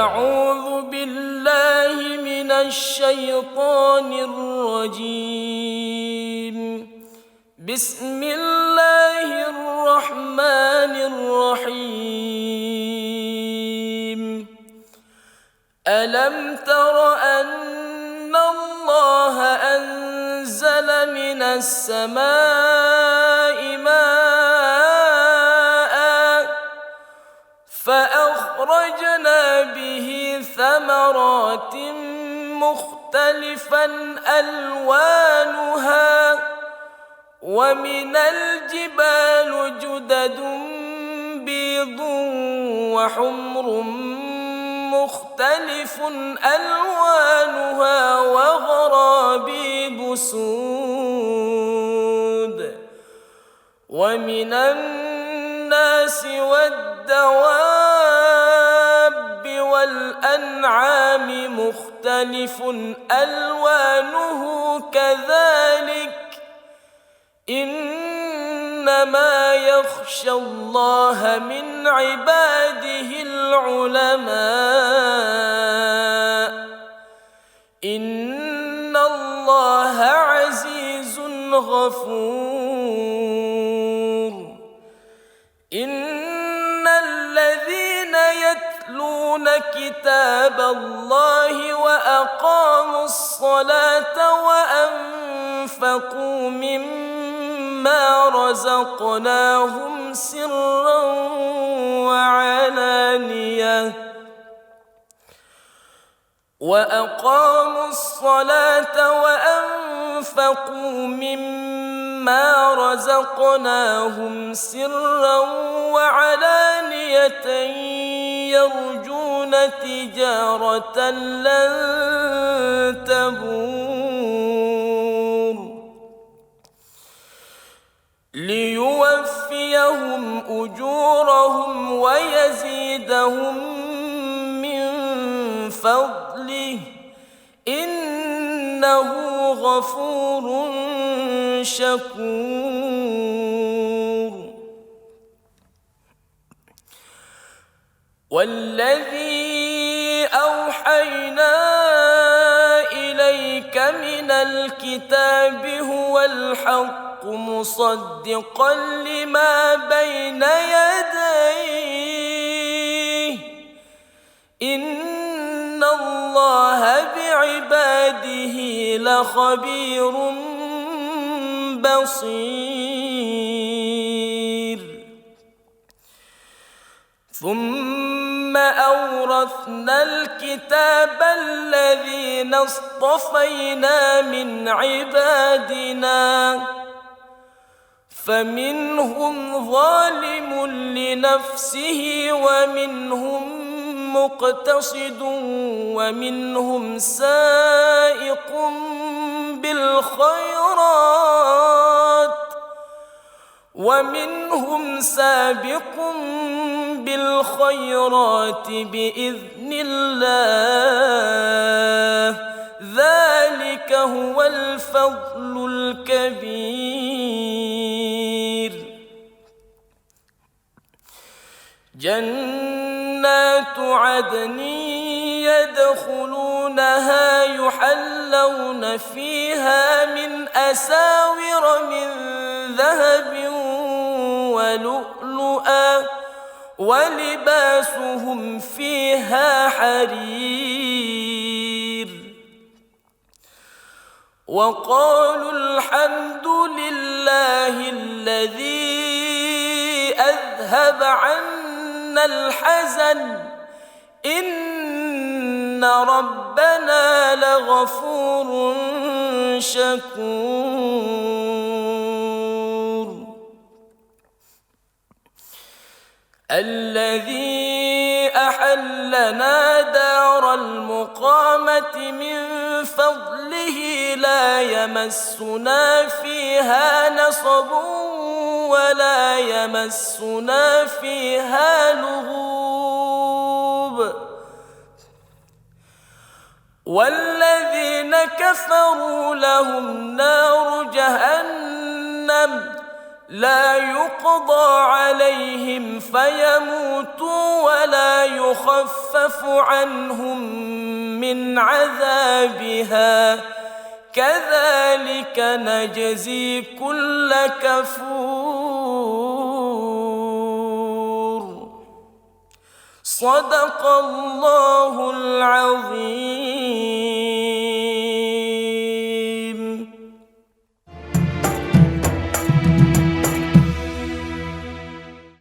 أعوذ بالله من الشيطان الرجيم. بسم الله الرحمن الرحيم. ألم تر أن الله أنزل من السماء ماء فأخرجنا به ثمرات مختلفا ألوانها ومن الجبال جدد بيض وحمر مختلف ألوانها وغرابيب سود ومن الناس والدواب والأنعام مختلف ألوانه كذلك إنما يخشى الله من عباده العلماء إن الله عزيز غفور. إن الذين يتلون كتاب الله وأقاموا الصلاة وأنفقوا مما رزقناهم سرا وعلانية يرجون تجارة لن تبور ليوفيهم أجورهم ويزيدهم من فضله إنه غفور شكور. والذي أوحينا إليك من الكتاب هو الحق مصدقا لما بين يديه إن الله بعباده لخبير بصير. ثم أورثنا الكتاب الذين اصطفينا من عبادنا فمنهم ظالم لنفسه ومنهم مقتصد ومنهم سائق بالخيرات ومنهم سابق بالخيرات بإذن الله ذلك هو الفضل الكبير. جنات عدن يدخلونها يحلون فيها من أساور من ذهب ولؤلؤا ولباسهم فيها حرير. وقالوا الحمد لله الذي أذهب عنا الحزن إن ربنا لغفور شكور. الذي أحلنا دار المقامة من فضله لا يمسنا فيها نصب ولا يمسنا فيها لغوب. والذين كفروا لهم نار جهنم لا يقضى عليهم فيموتوا ولا يخفف عنهم من عذابها كذلك نجزي كل كفور. صدق الله العظيم.